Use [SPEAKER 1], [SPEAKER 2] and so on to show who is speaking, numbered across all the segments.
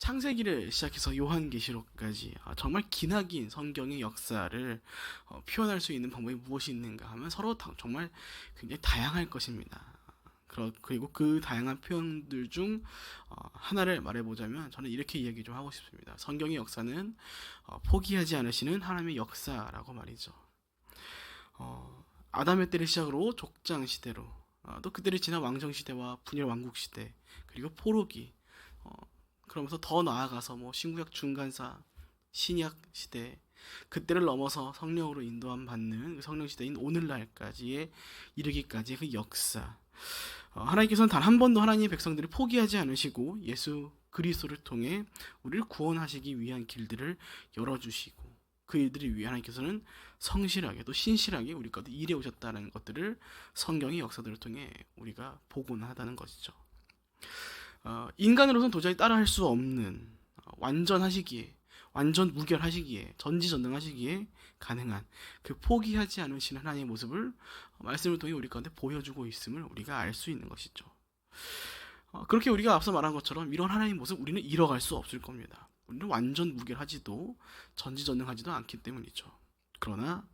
[SPEAKER 1] 창세기를 시작해서 요한계시록까지 정말 기나긴 성경의 역사를 표현할 수 있는 방법이 무엇이 있는가 하면 서로 정말 굉장히 다양할 것입니다. 그리고 그 다양한 표현들 중 하나를 말해보자면 저는 이렇게 이야기 좀 하고 싶습니다. 성경의 역사는 포기하지 않으시는 하나님의 역사라고 말이죠. 아담의 때를 시작으로 족장 시대로, 또 그때를 지나 왕정 시대와 분열 왕국 시대, 그리고 포로기, 어, 그러면서 더 나아가서 뭐 신구약 중간사, 신약 시대, 그때를 넘어서 성령으로 인도함 받는 그 성령 시대인 오늘날까지의 이르기까지의 그 역사. 하나님께서는 단 한 번도 하나님의 백성들을 포기하지 않으시고 예수 그리스도를 통해 우리를 구원하시기 위한 길들을 열어주시고, 그 일들을 위해 하나님께서는 성실하게 또 신실하게 우리 가운데 일해 오셨다는 것들을 성경의 역사들을 통해 우리가 보고는 하다는 것이죠. 인간으로서는 도저히 따라할 수 없는, 완전하시기에, 완전 무결하시기에, 전지전능하시기에 가능한 그 포기하지 않으시는 하나님의 모습을 말씀을 통해 우리 가운데 보여주고 있음을 우리가 알 수 있는 것이죠. 그렇게 우리가 앞서 말한 것처럼 이런 하나님의 모습 우리는 잃어갈 수 없을 겁니다. 우리는 완전 무결하지도 전지전능하지도 않기 때문이죠. 그러나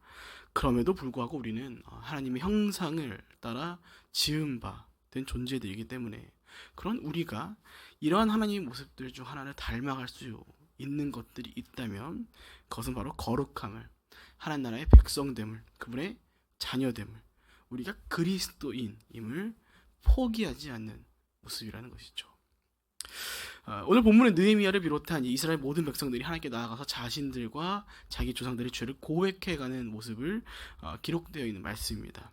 [SPEAKER 1] 그럼에도 불구하고 우리는 하나님의 형상을 따라 지은 바 된 존재들이기 때문에, 그런 우리가 이러한 하나님의 모습들 중 하나를 닮아갈 수 있는 것들이 있다면 그것은 바로 거룩함을, 하나님 나라의 백성됨을, 그분의 자녀됨을, 우리가 그리스도인임을 포기하지 않는 모습이라는 것이죠. 오늘 본문은 느헤미야를 비롯한 이스라엘 모든 백성들이 하나님께 나아가서 자신들과 자기 조상들의 죄를 고백해가는 모습을 기록되어 있는 말씀입니다.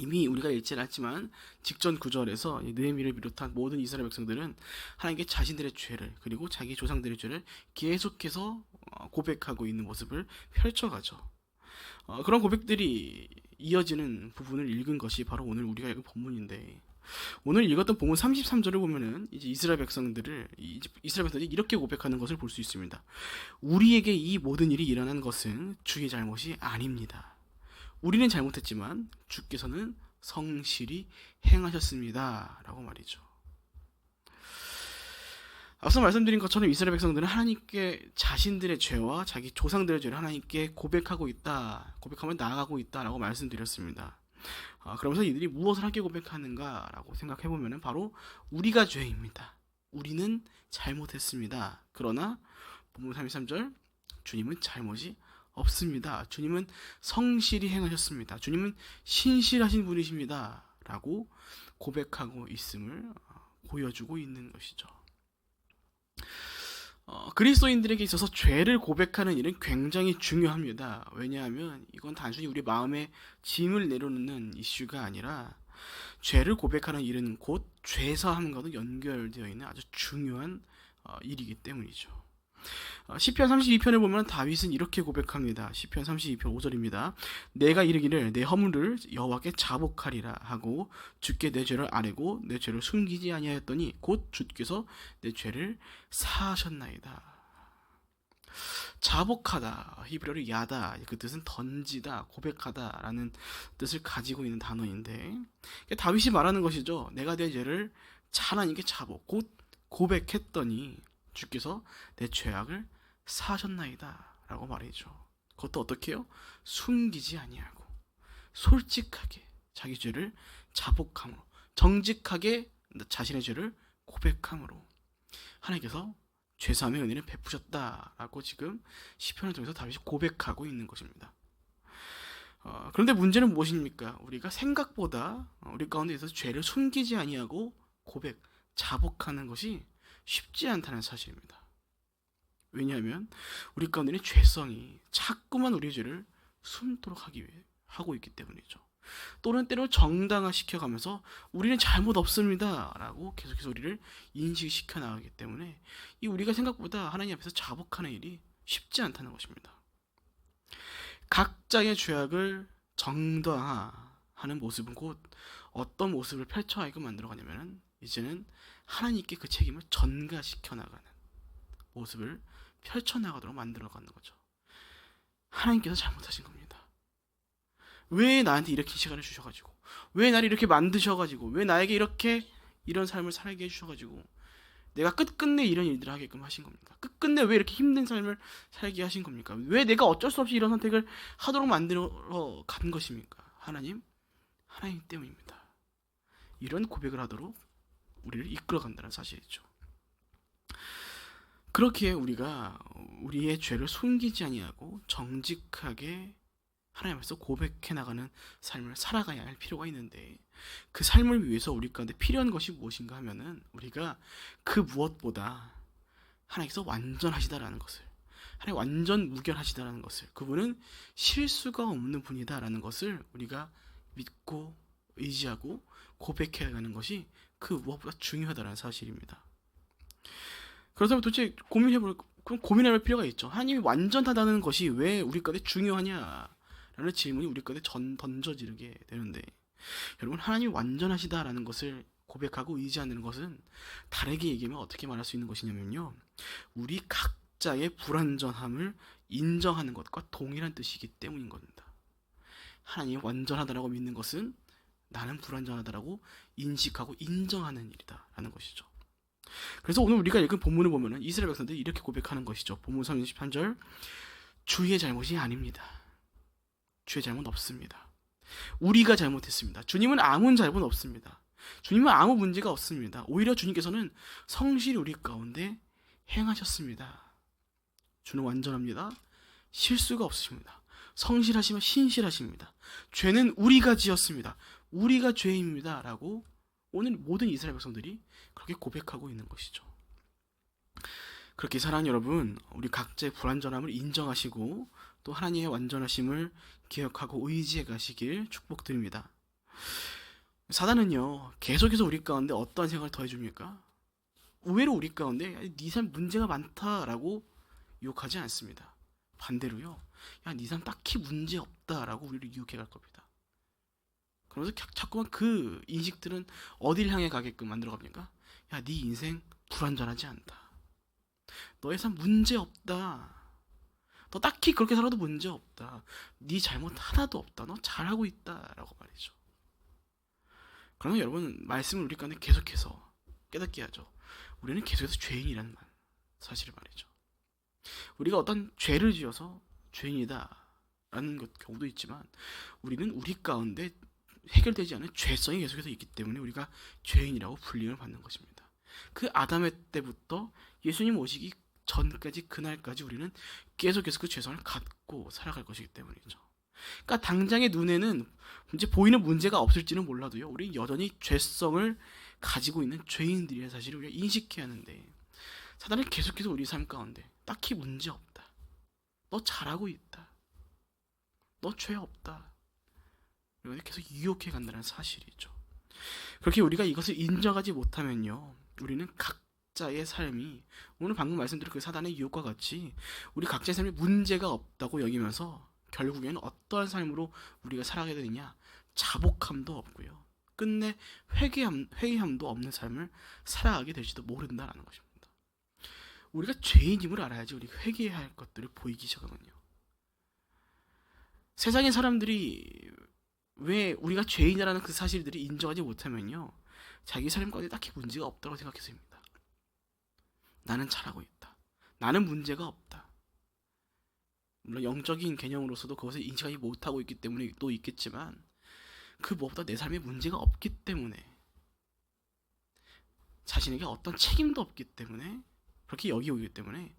[SPEAKER 1] 이미 우리가 읽지는 않지만 직전 구절에서 느헤미야를 비롯한 모든 이스라엘 백성들은 하나님께 자신들의 죄를, 그리고 자기 조상들의 죄를 계속해서 고백하고 있는 모습을 펼쳐가죠. 그런 고백들이 이어지는 부분을 읽은 것이 바로 오늘 우리가 읽은 본문인데, 오늘 읽었던 본문 33절을 보면은 이제 이스라엘 백성들이 이렇게 고백하는 것을 볼 수 있습니다. 우리에게 이 모든 일이 일어난 것은 주의 잘못이 아닙니다. 우리는 잘못했지만 주께서는 성실히 행하셨습니다. 라고 말이죠. 앞서 말씀드린 것처럼 이스라엘 백성들은 하나님께 자신들의 죄와 자기 조상들의 죄를 하나님께 고백하고 있다, 고백하며 나아가고 있다라고 말씀드렸습니다. 그러면서 이들이 무엇을 함께 고백하는가라고 생각해보면 바로 우리가 죄입니다. 우리는 잘못했습니다. 그러나 본문 33절, 주님은 잘못이 없습니다. 주님은 성실히 행하셨습니다. 주님은 신실하신 분이십니다. 라고 고백하고 있음을 보여주고 있는 것이죠. 그리스도인들에게 있어서 죄를 고백하는 일은 굉장히 중요합니다. 왜냐하면 이건 단순히 우리 마음에 짐을 내려놓는 이슈가 아니라, 죄를 고백하는 일은 곧 죄사함과도 연결되어 있는 아주 중요한 일이기 때문이죠. 시편 32편을 보면 다윗은 이렇게 고백합니다. 시편 32편 5절입니다. 내가 이르기를 내 허물을 여호와께 자복하리라 하고 주께 내 죄를 아뢰고 내 죄를 숨기지 아니하였더니 곧 주께서 내 죄를 사하셨나이다. 자복하다, 히브리어로 야다, 그 뜻은 던지다, 고백하다라는 뜻을 가지고 있는 단어인데, 다윗이 말하는 것이죠. 내가 내 죄를 하나님께 자복, 곧 고백했더니 주께서 내 죄악을 사하셨나이다 라고 말이죠. 그것도 어떻게 해요? 숨기지 아니하고 솔직하게 자기 죄를 자복함으로, 정직하게 자신의 죄를 고백함으로 하나님께서 죄사함의 은혜를 베푸셨다라고 지금 시편을 통해서 다윗이 고백하고 있는 것입니다. 그런데 문제는 무엇입니까? 우리가 생각보다 우리 가운데 있어서 죄를 숨기지 아니하고 고백, 자복하는 것이 쉽지 않다는 사실입니다. 왜냐하면 우리 가운데는 죄성이 자꾸만 우리의 죄를 숨도록 하기 위해 하고 있기 때문이죠. 또는 때로 정당화시켜가면서 우리는 잘못 없습니다 라고 계속해서 우리를 인식시켜 나가기 때문에 이 우리가 생각보다 하나님 앞에서 자복하는 일이 쉽지 않다는 것입니다. 각자의 죄악을 정당화하는 모습은 곧 어떤 모습을 펼쳐가게 만들어가냐면, 이제는 하나님께 그 책임을 전가시켜 나가는 모습을 펼쳐나가도록 만들어가는 거죠. 하나님께서 잘못하신 겁니다. 왜 나한테 이렇게 시간을 주셔가지고, 왜 나를 이렇게 만드셔가지고, 왜 나에게 이런 삶을 살게 해주셔가지고 내가 끝끝내 이런 일들을 하게끔 하신 겁니까? 끝끝내 왜 이렇게 힘든 삶을 살게 하신 겁니까? 왜 내가 어쩔 수 없이 이런 선택을 하도록 만들어 간 것입니까? 하나님 때문입니다. 이런 고백을 하도록 우리를 이끌어 간다는 사실이죠. 그렇게 우리가 우리의 죄를 숨기지 아니하고 정직하게 하나님 앞에서 고백해 나가는 삶을 살아가야 할 필요가 있는데, 그 삶을 위해서 우리 가운데 필요한 것이 무엇인가 하면은 우리가 그 무엇보다 하나님께서 완전하시다라는 것을, 하나님 완전 무결하시다라는 것을, 그분은 실수가 없는 분이다라는 것을 우리가 믿고 의지하고 고백해 가는 것이 그 무엇보다 중요하다는 사실입니다. 그렇다면 도대체 고민해볼 필요가 있죠. 하나님이 완전하다는 것이 왜 우리 가운데 중요하냐 라는 질문이 우리 가운데 던져지게 되는데, 여러분, 하나님이 완전하시다라는 것을 고백하고 의지하는 것은 다르게 얘기하면 어떻게 말할 수 있는 것이냐면요, 우리 각자의 불완전함을 인정하는 것과 동일한 뜻이기 때문인 겁니다. 하나님이 완전하다라고 믿는 것은 나는 불완전하다라고 인식하고 인정하는 일이다라는 것이죠. 그래서 오늘 우리가 읽은 본문을 보면은 이스라엘 백성들이 이렇게 고백하는 것이죠. 본문 33절, 주의 잘못이 아닙니다. 주의 잘못 없습니다. 우리가 잘못했습니다. 주님은 아무 잘못 없습니다. 주님은 아무 문제가 없습니다. 오히려 주님께서는 성실히 우리 가운데 행하셨습니다. 주는 완전합니다. 실수가 없습니다. 성실하시면 신실하십니다. 죄는 우리가 지었습니다. 우리가 죄입니다. 라고 오늘 모든 이스라엘 백성들이 그렇게 고백하고 있는 것이죠. 그렇게 사랑하는 여러분, 우리 각자의 불완전함을 인정하시고 또 하나님의 완전하심을 기억하고 의지해 가시길 축복드립니다. 사단은요, 계속해서 우리 가운데 어떠한 생각을 더해줍니까? 의외로 우리 가운데 네 삶 문제가 많다라고 유혹하지 않습니다. 반대로요, 야, 네 삶 딱히 문제 없다라고 우리를 유혹해 갈 겁니다. 그러면서 자꾸만 그 인식들은 어딜 향해 가게끔 만들어 갑니까? 야, 네 인생 불완전하지 않다. 너의 삶 문제 없다. 너 딱히 그렇게 살아도 문제 없다. 네 잘못 하나도 없다. 너 잘하고 있다라고 말이죠. 그러면 여러분, 말씀을 우리 가운데 계속해서 깨닫게 하죠. 우리는 계속해서 죄인이라는 사실을 말이죠. 우리가 어떤 죄를 지어서 죄인이다라는 경우도 있지만, 우리는 우리 가운데 해결되지 않은 죄성이 계속해서 있기 때문에 우리가 죄인이라고 불림을 받는 것입니다. 그 아담의 때부터 예수님 오시기 전까지, 그날까지 우리는 계속해서 그 죄성을 갖고 살아갈 것이기 때문이죠. 그러니까 당장의 눈에는 이제 보이는 문제가 없을지는 몰라도요, 우리 여전히 죄성을 가지고 있는 죄인들이라는 사실을 우리가 인식해야 하는데, 사단은 계속해서 우리 삶 가운데 딱히 문제 없다, 너 잘하고 있다, 너 죄 없다, 이렇게 계속 유혹해 간다는 사실이죠. 그렇게 우리가 이것을 인정하지 못하면요, 우리는 각자의 삶이 오늘 방금 말씀드린 그 사단의 유혹과 같이 우리 각자의 삶에 문제가 없다고 여기면서 결국에는 어떠한 삶으로 우리가 살아가게 되느냐, 자복함도 없고요, 끝내 회개함도 없는 삶을 살아가게 될지도 모른다라는 것입니다. 우리가 죄인임을 알아야지 우리가 회개해야 할 것들을 보이기 시작하거든요. 세상의 사람들이 왜 우리가 죄인이라는 그 사실들을 인정하지 못하면요, 자기 삶 가운데 딱히 문제가 없다고 생각해서입니다. 나는 잘하고 있다, 나는 문제가 없다. 물론 영적인 개념으로서도 그것을 인식하지 못하고 있기 때문에 또 있겠지만, 그 무엇보다 내 삶에 문제가 없기 때문에, 자신에게 어떤 책임도 없기 때문에, 그렇게 여기고 있기 때문에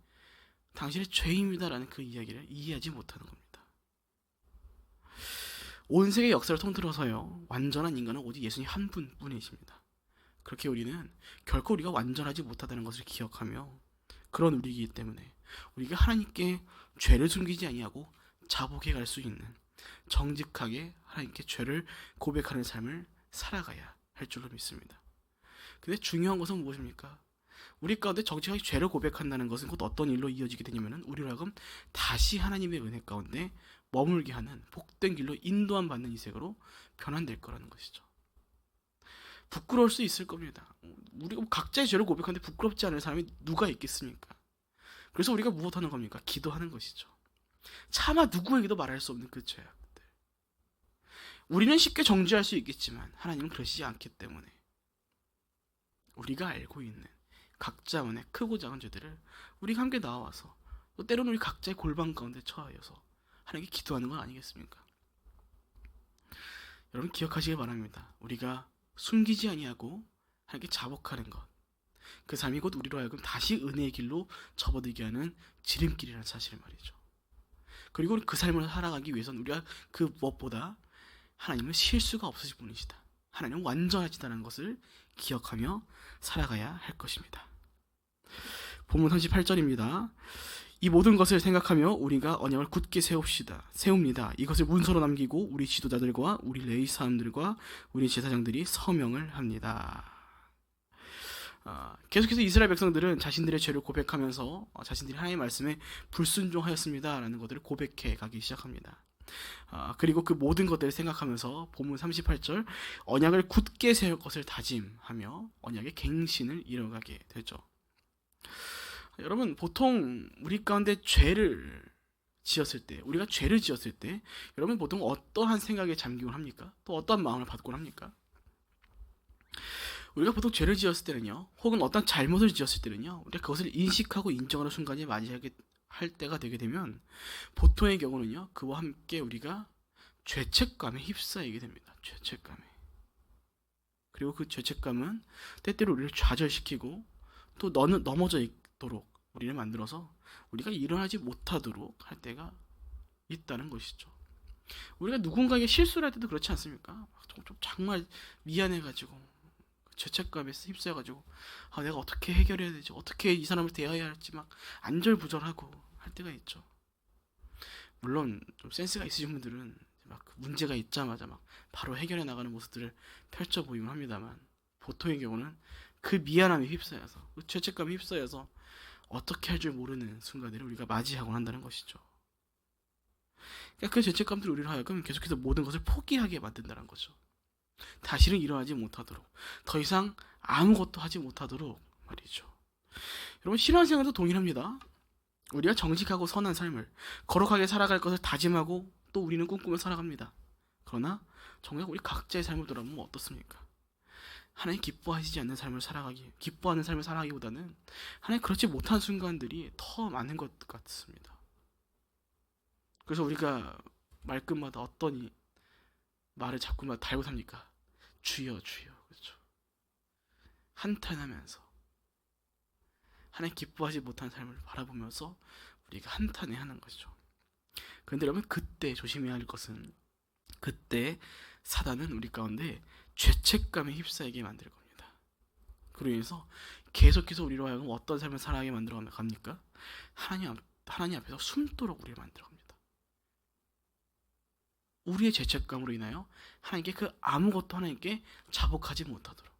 [SPEAKER 1] 당신의 죄입니다라는 그 이야기를 이해하지 못하는 겁니다. 온 세계 역사를 통틀어서요, 완전한 인간은 오직 예수님 한 분뿐이십니다. 그렇게 우리는 결코 우리가 완전하지 못하다는 것을 기억하며, 그런 우리이기 때문에 우리가 하나님께 죄를 숨기지 아니하고 자복해 갈 수 있는, 정직하게 하나님께 죄를 고백하는 삶을 살아가야 할 줄로 믿습니다. 근데 중요한 것은 무엇입니까? 우리 가운데 정직하게 죄를 고백한다는 것은 곧 어떤 일로 이어지게 되냐면은, 우리로 하여금 다시 하나님의 은혜 가운데 머물게 하는 복된 길로 인도함 받는 인생으로 변환될 거라는 것이죠. 부끄러울 수 있을 겁니다. 우리가 각자의 죄를 고백하는데 부끄럽지 않을 사람이 누가 있겠습니까? 그래서 우리가 무엇하는 겁니까? 기도하는 것이죠. 차마 누구에게도 말할 수 없는 그 죄악들. 우리는 쉽게 정죄할 수 있겠지만 하나님은 그러시지 않기 때문에 우리가 알고 있는 각자만의 크고 작은 죄들을 우리가 함께 나와서 또 때로는 우리 각자의 골방 가운데 처하여서 하나님께 기도하는 건 아니겠습니까? 여러분 기억하시길 바랍니다. 우리가 숨기지 아니하고 하나님께 자복하는 것, 그 삶이 곧 우리로 하여금 다시 은혜의 길로 접어들게 하는 지름길이라는 사실을 말이죠. 그리고 그 삶을 살아가기 위해서는 우리가 그 무엇보다 하나님은 실수가 없으신 분이시다. 하나님은 완전하시다는 것을 기억하며 살아가야 할 것입니다. 본문 38절입니다. 이 모든 것을 생각하며 우리가 언약을 굳게 세웁니다. 이것을 문서로 남기고 우리 지도자들과 우리 레위 사람들과 우리 제사장들이 서명을 합니다. 계속해서 이스라엘 백성들은 자신들의 죄를 고백하면서 자신들이 하나님의 말씀에 불순종하였습니다라는 것들을 고백해 가기 시작합니다. 그리고 그 모든 것들을 생각하면서 본문 38절 언약을 굳게 세울 것을 다짐하며 언약의 갱신을 이뤄가게 되죠. 여러분 보통 우리 가운데 우리가 죄를 지었을 때 여러분 보통 어떠한 생각에 잠기곤 합니까? 또 어떠한 마음을 받곤 합니까? 우리가 보통 죄를 지었을 때는요, 혹은 어떤 잘못을 지었을 때는요, 우리가 그것을 인식하고 인정하는 순간에 맞이하게 할 때가 되게 되면 보통의 경우는요, 그와 함께 우리가 죄책감에 휩싸이게 됩니다. 죄책감에. 그리고 그 죄책감은 때때로 우리를 좌절시키고 또 넘어져 있도록 우리를 만들어서 우리가 일어나지 못하도록 할 때가 있다는 것이죠. 우리가 누군가에게 실수를 할 때도 그렇지 않습니까? 좀 정말 미안해가지고 죄책감에 휩싸여가지고 내가 어떻게 해결해야 되지, 어떻게 이 사람을 대해야 할지 막 안절부절하고 할 때가 있죠. 물론 좀 센스가 있으신 분들은 막 문제가 있자마자 막 바로 해결해 나가는 모습들을 펼쳐 보이곤 합니다만 보통의 경우는 그 미안함에 휩싸여서 그 죄책감에 휩싸여서 어떻게 할 줄 모르는 순간들을 우리가 맞이하곤 한다는 것이죠. 그러니까 그 죄책감들이 우리를 하여금 계속해서 모든 것을 포기하게 만든다는 거죠. 다시는 일어나지 못하도록, 더 이상 아무것도 하지 못하도록 말이죠. 여러분 신앙생활도 동일합니다. 우리가 정직하고 선한 삶을 거룩하게 살아갈 것을 다짐하고 또 우리는 꿈꾸며 살아갑니다. 그러나 정작 우리 각자의 삶을 돌아보면 어떻습니까? 하나님 기뻐하시지 않는 삶을 기뻐하는 삶을 살아가기보다는 하나님 그렇지 못한 순간들이 더 많은 것 같습니다. 그래서 우리가 말끝마다 어떤 말을 자꾸만 달고 삽니까? 주여 주여. 그렇죠. 한탄하면서 하나님 기뻐하지 못한 삶을 바라보면서 우리가 한탄해하는 것이죠. 그런데 여러분 그때 조심해야 할 것은 그때 사단은 우리 가운데 죄책감에 휩싸이게 만들 겁니다. 그로 인해서 계속해서 우리로 하여금 어떤 삶을 살아가게 만들어 갑니까? 하나님 앞에서 숨도록 우리를 만들어 갑니다. 우리의 죄책감으로 인하여 하나님께 아무것도 하나님께 자복하지 못하도록,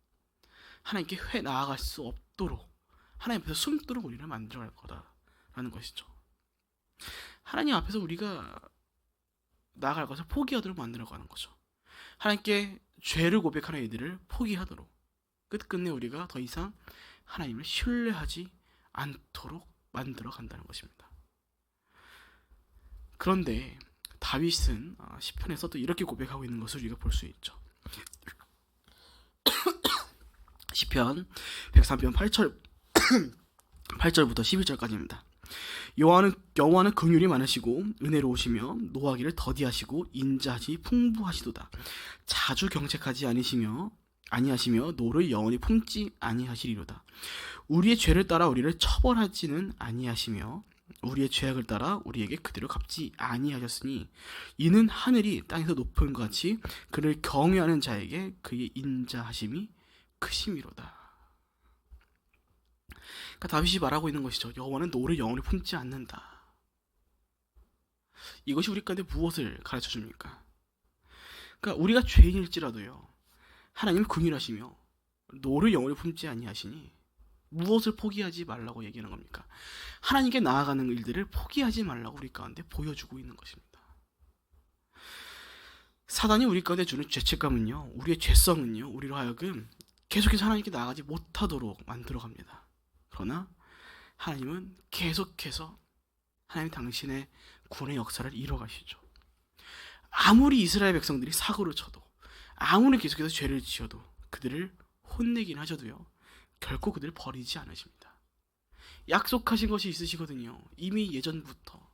[SPEAKER 1] 하나님께 나아갈 수 없도록, 하나님 앞에서 숨도록 우리를 만들어 갈 거다라는 것이죠. 하나님 앞에서 우리가 나아갈 것을 포기하도록 만들어 가는 거죠. 하나님께 죄를 고백하는 이들을 포기하도록, 끝끝내 우리가 더 이상 하나님을 신뢰하지 않도록 만들어 간다는 것입니다. 그런데 다윗은 시편에서 또 이렇게 고백하고 있는 것을 우리가 볼 수 있죠. 시편 103편 8절부터 11절까지입니다. 여호와는 긍휼이 많으시고 은혜로우시며 노하기를 더디하시고 인자하시 풍부하시도다. 자주 경책하지 아니하시며 노를 영원히 품지 아니하시리로다. 우리의 죄를 따라 우리를 처벌하지는 아니하시며 우리의 죄악을 따라 우리에게 그대로 갚지 아니하셨으니 이는 하늘이 땅에서 높은 것 같이 그를 경외하는 자에게 그의 인자하심이 크심이로다. 그러니까 다윗이 말하고 있는 것이죠. 여호와는 노를 영원히 품지 않는다. 이것이 우리 가운데 무엇을 가르쳐 줍니까? 그러니까 우리가 죄인일지라도요, 하나님은 긍휼하시며 노를 영원히 품지 아니하시니 무엇을 포기하지 말라고 얘기하는 겁니까? 하나님께 나아가는 일들을 포기하지 말라고 우리 가운데 보여주고 있는 것입니다. 사단이 우리 가운데 주는 죄책감은요, 우리의 죄성은요, 우리로 하여금 계속해서 하나님께 나아가지 못하도록 만들어갑니다. 그러나 하나님은 계속해서 하나님 당신의 구원의 역사를 이뤄가시죠. 아무리 이스라엘 백성들이 사고를 쳐도, 아무리 계속해서 죄를 지어도, 그들을 혼내긴 하셔도요, 결코 그들을 버리지 않으십니다. 약속하신 것이 있으시거든요. 이미 예전부터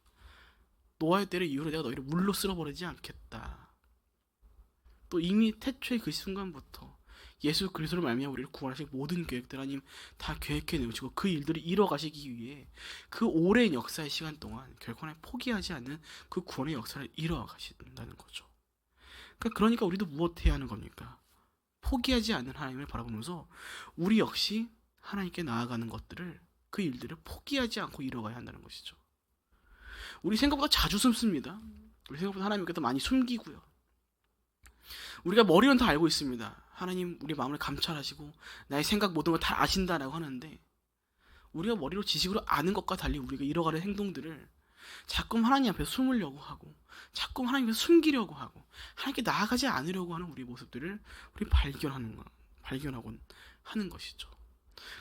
[SPEAKER 1] 노아의 때를 이후로 내가 너희를 물로 쓸어버리지 않겠다. 또 이미 태초의 그 순간부터 예수 그리스도로 말미암아 우리를 구원하실 모든 계획들 하나님 다 계획해 놓으시고 그 일들을 이뤄가시기 위해 그 오랜 역사의 시간 동안 결코 하나님 포기하지 않는 그 구원의 역사를 이뤄가신다는 거죠. 그러니까 우리도 무엇 해야 하는 겁니까? 포기하지 않는 하나님을 바라보면서 우리 역시 하나님께 나아가는 것들을 그 일들을 포기하지 않고 이뤄가야 한다는 것이죠. 우리 생각보다 자주 숨습니다. 우리 생각보다 하나님께서 많이 숨기고요. 우리가 머리는 다 알고 있습니다. 하나님 우리 마음을 감찰하시고 나의 생각 모든 걸 다 아신다라고 하는데 우리가 머리로 지식으로 아는 것과 달리 우리가 이뤄가는 행동들을 자꾸 하나님 앞에 숨으려고 하고 자꾸 하나님 앞에 숨기려고 하고 하나님께 나아가지 않으려고 하는 우리 모습들을 우리 발견하곤 하는 것이죠.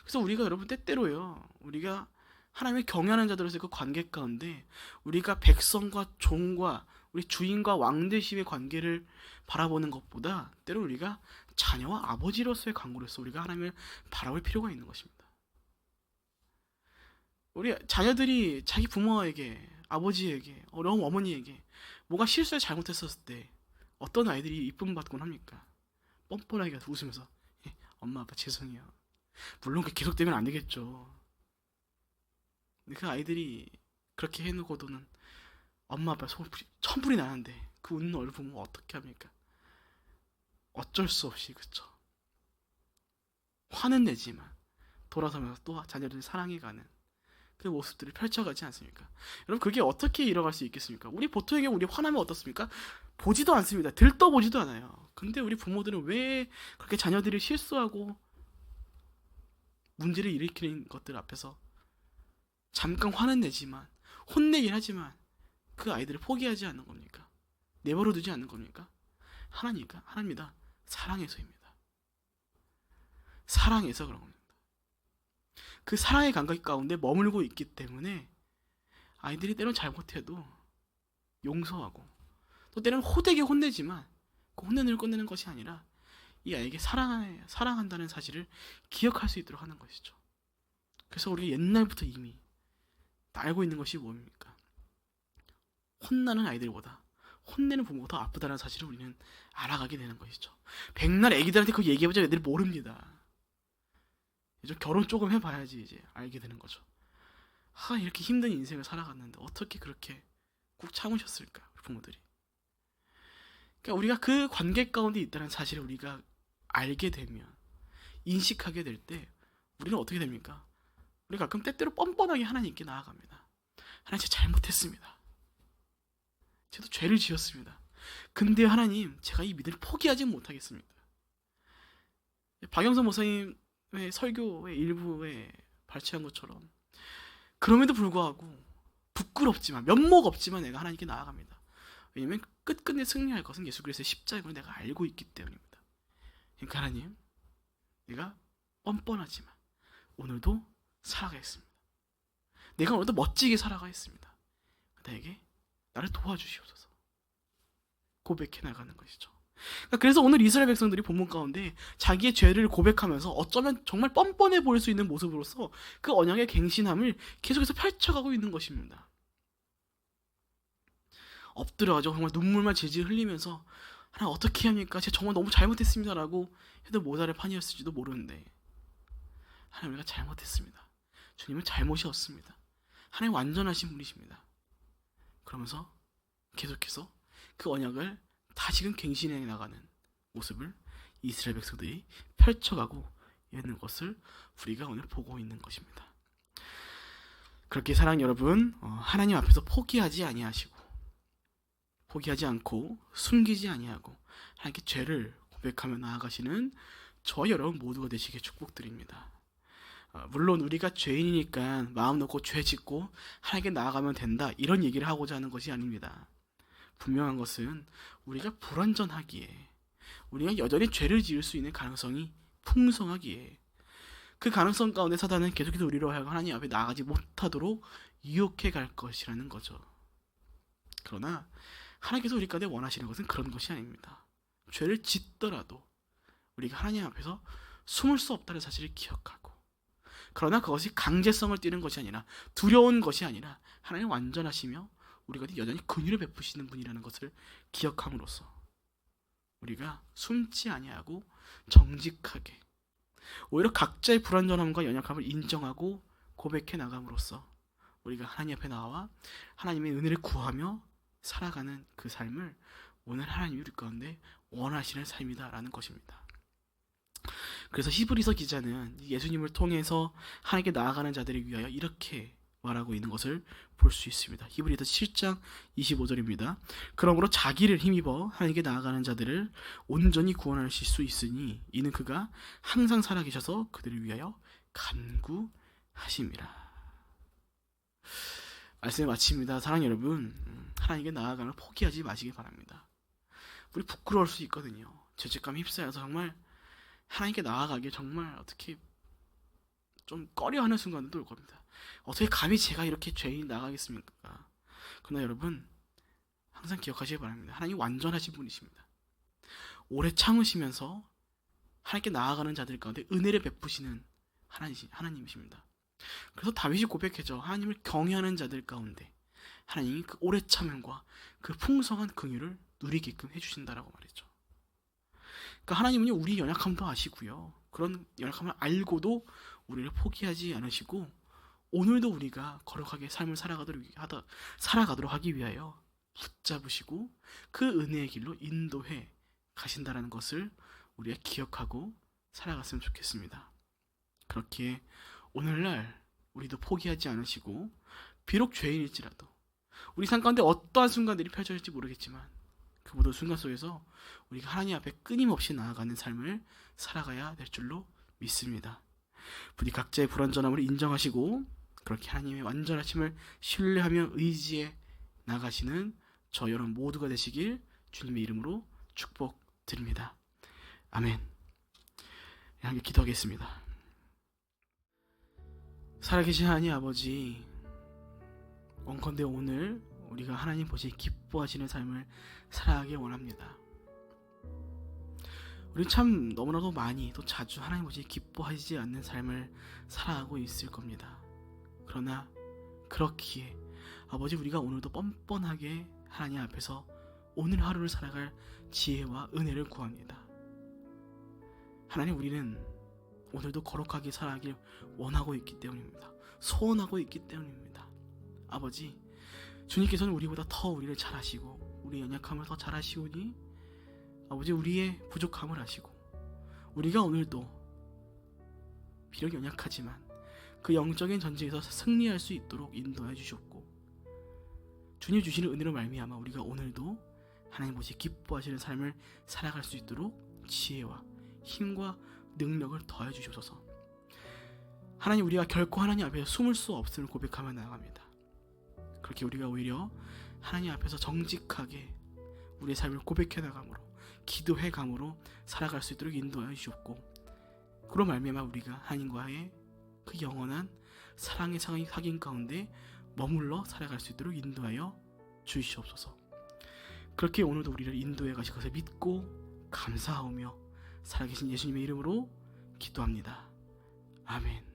[SPEAKER 1] 그래서 우리가 여러분 때때로요 우리가 하나님을 경외하는 자들로서의 그 관계 가운데 우리가 백성과 종과 우리 주인과 왕 되심의 관계를 바라보는 것보다 때로 우리가 자녀와 아버지로서의 관계로서 우리가 하나님을 바라볼 필요가 있는 것입니다. 우리 자녀들이 자기 부모에게 아버지에게 어머니에게 뭐가 실수를 잘못했었을 때 어떤 아이들이 이쁨 받곤 합니까? 뻔뻔하게 웃으면서 엄마 아빠 죄송해요. 물론 그게 계속되면 안 되겠죠. 근데 그 아이들이 그렇게 해놓고도는 엄마 아빠 소불이 천불이 나는데 그 웃는 얼굴 보면 어떻게 합니까? 어쩔 수 없이 그쵸. 화는 내지만 돌아서면서 또 자녀들을 사랑해가는 그 모습들을 펼쳐가지 않습니까? 여러분 그게 어떻게 이뤄갈 수 있겠습니까? 우리 보통에게 우리 화나면 어떻습니까? 보지도 않습니다. 들떠보지도 않아요. 근데 우리 부모들은 왜 그렇게 자녀들이 실수하고 문제를 일으키는 것들 앞에서 잠깐 화는 내지만 혼내긴 하지만 그 아이들을 포기하지 않는 겁니까? 내버려 두지 않는 겁니까? 하나님이다. 사랑해서입니다. 사랑해서 그런 겁니다. 그 사랑의 감각 가운데 머물고 있기 때문에 아이들이 때론 잘못해도 용서하고 또 때로는 호되게 혼내지만 그 혼내는 끝내는 것이 아니라 이 아이에게 사랑한다는 사실을 기억할 수 있도록 하는 것이죠. 그래서 우리가 옛날부터 이미 알고 있는 것이 뭡니까? 혼나는 아이들보다 혼내는 부모가 더 아프다는 사실을 우리는 알아가게 되는 것이죠. 백날 애기들한테 그거 얘기해보자 애들이 모릅니다. 이제 결혼 조금 해봐야지 이제 알게 되는 거죠. 이렇게 힘든 인생을 살아갔는데 어떻게 그렇게 꾹 참으셨을까 부모들이. 그러니까 우리가 그 관계 가운데 있다는 사실을 우리가 알게 되면 인식하게 될 때 우리는 어떻게 됩니까? 우리가 가끔 때때로 뻔뻔하게 하나님께 나아갑니다. 하나님 제가 잘못했습니다. 저도 죄를 지었습니다. 근데 하나님 제가 이 믿음을 포기하지 못하겠습니다. 박영선 목사님의 설교의 일부에 발췌한 것처럼 그럼에도 불구하고 부끄럽지만 면목 없지만 내가 하나님께 나아갑니다. 왜냐하면 끝끝내 승리할 것은 예수 그리스도의 십자가임을 내가 알고 있기 때문입니다. 그러니까 하나님 내가 뻔뻔하지만 오늘도 살아가겠습니다. 내가 오늘도 멋지게 살아가겠습니다. 나에게 나를 도와주시옵소서. 고백해 나가는 것이죠. 그래서 오늘 이스라엘 백성들이 본문 가운데 자기의 죄를 고백하면서 어쩌면 정말 뻔뻔해 보일 수 있는 모습으로서 그 언약의 갱신함을 계속해서 펼쳐가고 있는 것입니다. 엎드려가지고 정말 눈물만 질질 흘리면서 하나님 어떻게 합니까? 제가 정말 너무 잘못했습니다라고 해도 모자랄 판이었을지도 모르는데 하나님 우리가 잘못했습니다. 주님은 잘못이 없습니다. 하나님 완전하신 분이십니다. 그러면서 계속해서 그 언약을 다시금 갱신해 나가는 모습을 이스라엘 백성들이 펼쳐가고 있는 것을 우리가 오늘 보고 있는 것입니다. 그렇게 사랑 여러분 하나님 앞에서 포기하지 아니하시고 포기하지 않고 숨기지 아니하고 하나님께 죄를 고백하며 나아가시는 저 여러분 모두가 되시길 축복드립니다. 물론 우리가 죄인이니까 마음 놓고 죄 짓고 하나님께 나아가면 된다 이런 얘기를 하고자 하는 것이 아닙니다. 분명한 것은 우리가 불완전하기에 우리가 여전히 죄를 지을 수 있는 가능성이 풍성하기에 그 가능성 가운데 사단은 계속해서 우리로 하여금 하나님 앞에 나아가지 못하도록 유혹해 갈 것이라는 거죠. 그러나 하나님께서 우리 가운데 원하시는 것은 그런 것이 아닙니다. 죄를 짓더라도 우리가 하나님 앞에서 숨을 수 없다는 사실을 기억하고 그러나 그것이 강제성을 띠는 것이 아니라, 두려운 것이 아니라, 하나님 완전하시며 우리가 여전히 긍휼을 베푸시는 분이라는 것을 기억함으로써 우리가 숨지 아니하고 정직하게, 오히려 각자의 불완전함과 연약함을 인정하고 고백해 나감으로써 우리가 하나님 앞에 나와 하나님의 은혜를 구하며 살아가는 그 삶을 오늘 하나님이 우리 가운데 원하시는 삶이다라는 것입니다. 그래서 히브리서 기자는 예수님을 통해서 하나님께 나아가는 자들을 위하여 이렇게 말하고 있는 것을 볼 수 있습니다. 히브리서 7장 25절입니다. 그러므로 자기를 힘입어 하나님께 나아가는 자들을 온전히 구원하실 수 있으니 이는 그가 항상 살아계셔서 그들을 위하여 간구하심이라. 말씀을 마칩니다. 사랑하는 여러분, 하나님께 나아가는 걸 포기하지 마시기 바랍니다. 우리 부끄러울 수 있거든요. 죄책감에 휩싸여서 정말 하나님께 나아가기에 정말 어떻게 좀 꺼려하는 순간도 올 겁니다. 어떻게 감히 제가 이렇게 죄인 나가겠습니까? 그러나 여러분, 항상 기억하시기 바랍니다. 하나님 완전하신 분이십니다. 오래 참으시면서 하나님께 나아가는 자들 가운데 은혜를 베푸시는 하나님이십니다. 그래서 다윗이 고백했죠. 하나님을 경외하는 자들 가운데 하나님이 그 오래 참음과 그 풍성한 긍휼을 누리게끔 해주신다라고 말했죠. 그러니까 하나님은 우리 연약함도 아시고요. 그런 연약함을 알고도 우리를 포기하지 않으시고 오늘도 우리가 거룩하게 삶을 살아가도록 하기 위하여 붙잡으시고 그 은혜의 길로 인도해 가신다는 것을 우리가 기억하고 살아갔으면 좋겠습니다. 그렇게 오늘날 우리도 포기하지 않으시고 비록 죄인일지라도 우리 삶 가운데 어떠한 순간들이 펼쳐질지 모르겠지만 그 모든 순간 속에서 우리가 하나님 앞에 끊임없이 나아가는 삶을 살아가야 될 줄로 믿습니다. 부디 각자의 불완전함을 인정하시고 그렇게 하나님의 완전하심을 신뢰하며 의지해 나가시는 저 여러분 모두가 되시길 주님의 이름으로 축복드립니다. 아멘. 함께 기도하겠습니다. 살아계신 하나님 아버지, 원컨대 오늘 우리가 하나님 보시 기뻐하시는 삶을 살아가길 원합니다. 우리 참 너무나도 많이 또 자주 하나님 보시 기뻐하시지 않는 삶을 살아가고 있을 겁니다. 그러나 그렇기에 아버지, 우리가 오늘도 뻔뻔하게 하나님 앞에서 오늘 하루를 살아갈 지혜와 은혜를 구합니다. 하나님, 우리는 오늘도 거룩하게 살아가길 원하고 있기 때문입니다. 소원하고 있기 때문입니다. 아버지, 주님께서는 우리보다 더 우리를 잘 아시고 우리의 연약함을 더 잘 아시오니 아버지, 우리의 부족함을 아시고 우리가 오늘도 비록 연약하지만 그 영적인 전쟁에서 승리할 수 있도록 인도해 주셨고 주님 주시는 은혜로 말미암아 우리가 오늘도 하나님 보시 기뻐하시는 삶을 살아갈 수 있도록 지혜와 힘과 능력을 더해 주셔서 하나님, 우리가 결코 하나님 앞에서 숨을 수 없음을 고백하며 나아갑니다. 그렇게 우리가 오히려 하나님 앞에서 정직하게 우리의 삶을 고백해 나감으로 기도해 감으로 살아갈 수 있도록 인도하여 주셨고 그로 말미암아 우리가 하나님과의 그 영원한 사랑의 사귐 가운데 머물러 살아갈 수 있도록 인도하여 주시옵소서. 그렇게 오늘도 우리를 인도해 가실 것을 믿고 감사하며 살아계신 예수님의 이름으로 기도합니다. 아멘.